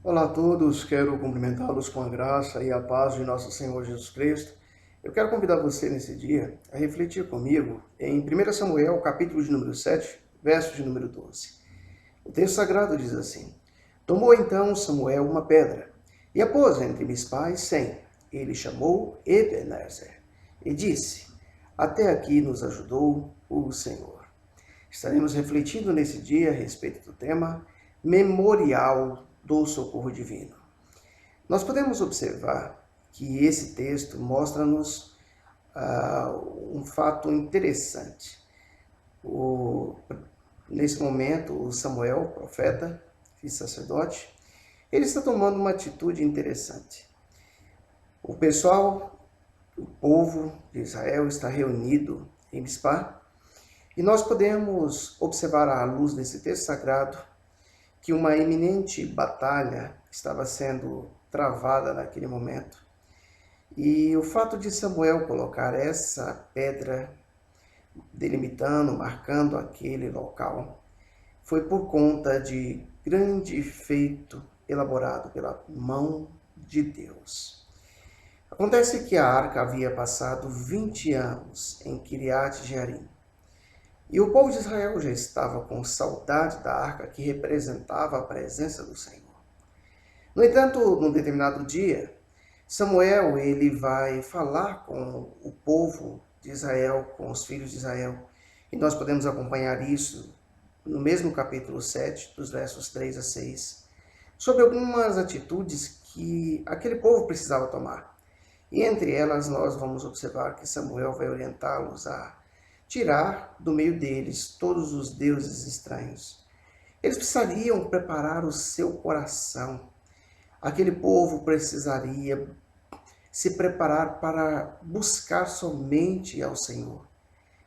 Olá a todos, quero cumprimentá-los com a graça e a paz de nosso Senhor Jesus Cristo. Eu quero convidar você nesse dia a refletir comigo em 1 Samuel, capítulo de número 7, verso de número 12. O texto sagrado diz assim: Tomou então Samuel uma pedra e a pôs entre Mispa e Sem. Ele chamou Ebenezer e disse: Até aqui nos ajudou o Senhor. Estaremos refletindo nesse dia a respeito do tema Memorial do Socorro Divino. Nós podemos observar que esse texto mostra-nos um fato interessante. Nesse momento, o Samuel, profeta e sacerdote, ele está tomando uma atitude interessante. O pessoal, o povo de Israel está reunido em Mispa, e nós podemos observar à luz desse texto sagrado que uma iminente batalha estava sendo travada naquele momento. E o fato de Samuel colocar essa pedra delimitando, marcando aquele local, foi por conta de grande feito elaborado pela mão de Deus. Acontece que a arca havia passado 20 anos em Kiriat Jearim. E o povo de Israel já estava com saudade da arca que representava a presença do Senhor. No entanto, num determinado dia, Samuel ele vai falar com o povo de Israel, com os filhos de Israel. E nós podemos acompanhar isso no mesmo capítulo 7, dos versos 3 a 6, sobre algumas atitudes que aquele povo precisava tomar. E entre elas nós vamos observar que Samuel vai orientá-los a tirar do meio deles todos os deuses estranhos. Eles precisariam preparar o seu coração. Aquele povo precisaria se preparar para buscar somente ao Senhor.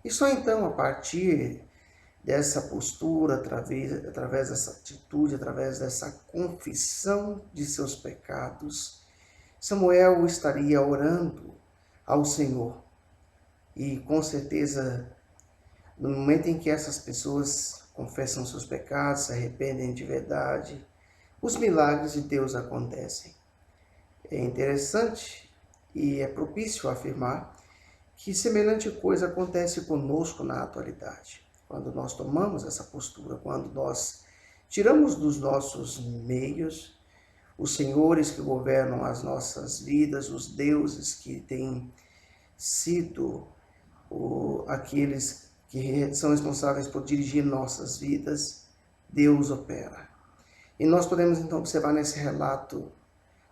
E só então, a partir dessa postura, através dessa atitude, através dessa confissão de seus pecados, Samuel estaria orando ao Senhor. E com certeza, no momento em que essas pessoas confessam seus pecados, se arrependem de verdade, os milagres de Deus acontecem. É interessante e é propício afirmar que semelhante coisa acontece conosco na atualidade. Quando nós tomamos essa postura, quando nós tiramos dos nossos meios os senhores que governam as nossas vidas, os deuses que têm sido aqueles que são responsáveis por dirigir nossas vidas, Deus opera. E nós podemos então observar nesse relato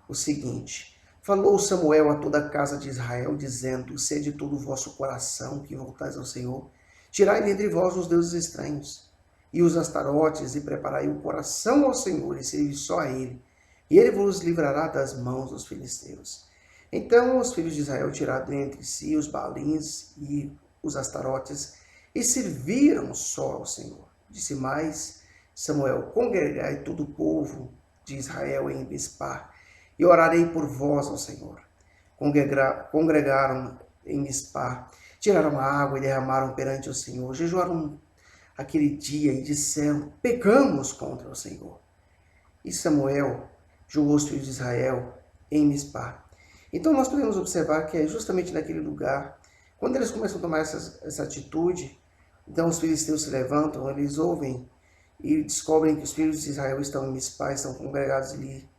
o seguinte: falou Samuel a toda a casa de Israel, dizendo: sede todo o vosso coração que voltais ao Senhor, tirai dentre vós os deuses estranhos e os astarotes, e preparai o coração ao Senhor, e servi só a Ele, e Ele vos livrará das mãos dos filisteus. Então os filhos de Israel tiraram dentre si os balins e os astarotes, e serviram só ao Senhor. Disse mais Samuel: congregai todo o povo de Israel em Mispa, e orarei por vós ao Senhor. Congregaram em Mispa, tiraram a água e derramaram perante o Senhor, jejuaram aquele dia e disseram: pecamos contra o Senhor. E Samuel julgou os filhos de Israel em Mispa. Então nós podemos observar que é justamente naquele lugar, quando eles começam a tomar essa atitude, então os filisteus se levantam, eles ouvem e descobrem que os filhos de Israel estão em Mispa, estão congregados ali,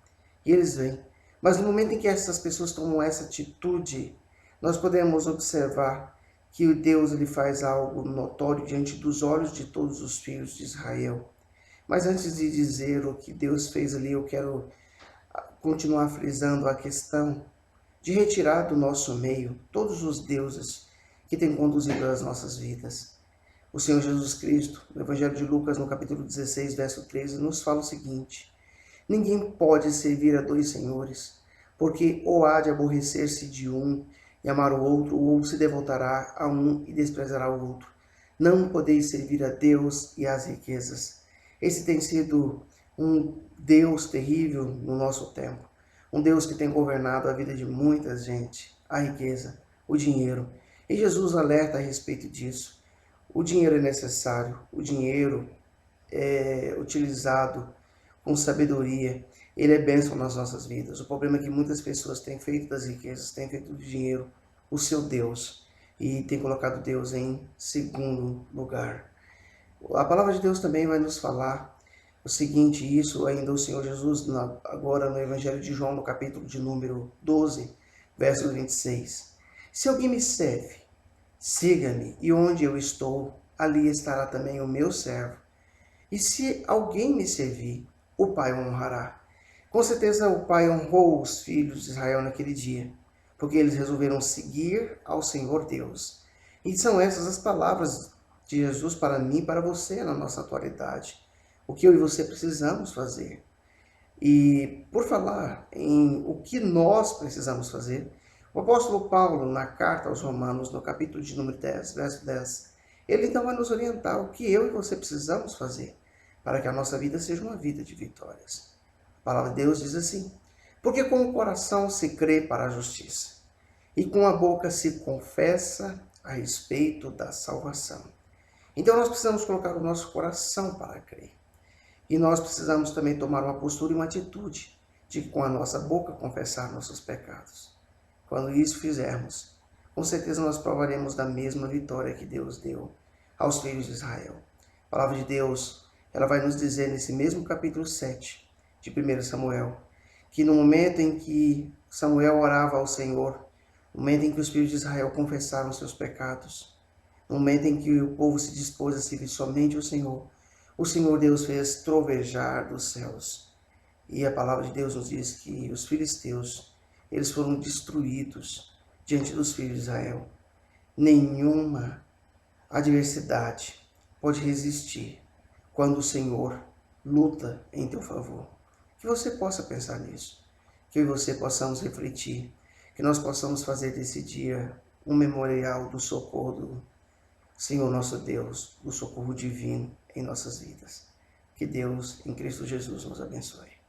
e eles vêm. Mas no momento em que essas pessoas tomam essa atitude, nós podemos observar que o Deus ele faz algo notório diante dos olhos de todos os filhos de Israel. Mas antes de dizer o que Deus fez ali, eu quero continuar frisando a questão de retirar do nosso meio todos os deuses que têm conduzido as nossas vidas. O Senhor Jesus Cristo, no Evangelho de Lucas, no capítulo 16, verso 13, nos fala o seguinte: ninguém pode servir a dois senhores, porque ou há de aborrecer-se de um e amar o outro, ou se devotará a um e desprezará o outro. Não podeis servir a Deus e às riquezas. Esse tem sido um Deus terrível no nosso tempo. Um Deus que tem governado a vida de muita gente, a riqueza, o dinheiro. E Jesus alerta a respeito disso. O dinheiro é necessário, o dinheiro é utilizado com sabedoria. Ele é bênção nas nossas vidas. O problema é que muitas pessoas têm feito das riquezas, têm feito do dinheiro o seu Deus e têm colocado Deus em segundo lugar. A palavra de Deus também vai nos falar o seguinte, isso ainda o Senhor Jesus, agora no Evangelho de João, no capítulo de número 12, verso 26. Se alguém me serve, siga-me, e onde eu estou, ali estará também o meu servo. E se alguém me servir, o Pai o honrará. Com certeza o Pai honrou os filhos de Israel naquele dia, porque eles resolveram seguir ao Senhor Deus. E são essas as palavras de Jesus para mim e para você na nossa atualidade. O que eu e você precisamos fazer. E por falar em o que nós precisamos fazer, o apóstolo Paulo, na carta aos Romanos, no capítulo de número 10, verso 10, ele então vai nos orientar o que eu e você precisamos fazer para que a nossa vida seja uma vida de vitórias. A palavra de Deus diz assim: porque com o coração se crê para a justiça, e com a boca se confessa a respeito da salvação. Então nós precisamos colocar o nosso coração para crer. E nós precisamos também tomar uma postura e uma atitude de com a nossa boca confessar nossos pecados. Quando isso fizermos, com certeza nós provaremos da mesma vitória que Deus deu aos filhos de Israel. A palavra de Deus, ela vai nos dizer nesse mesmo capítulo 7 de 1 Samuel, que no momento em que Samuel orava ao Senhor, no momento em que os filhos de Israel confessaram seus pecados, no momento em que o povo se dispôs a servir somente o Senhor Deus fez trovejar dos céus. E a palavra de Deus nos diz que os filisteus, eles foram destruídos diante dos filhos de Israel. Nenhuma adversidade pode resistir quando o Senhor luta em teu favor. Que você possa pensar nisso, que eu e você possamos refletir, que nós possamos fazer desse dia um memorial do socorro do Senhor nosso Deus, do socorro divino em nossas vidas. Que Deus, em Cristo Jesus, nos abençoe.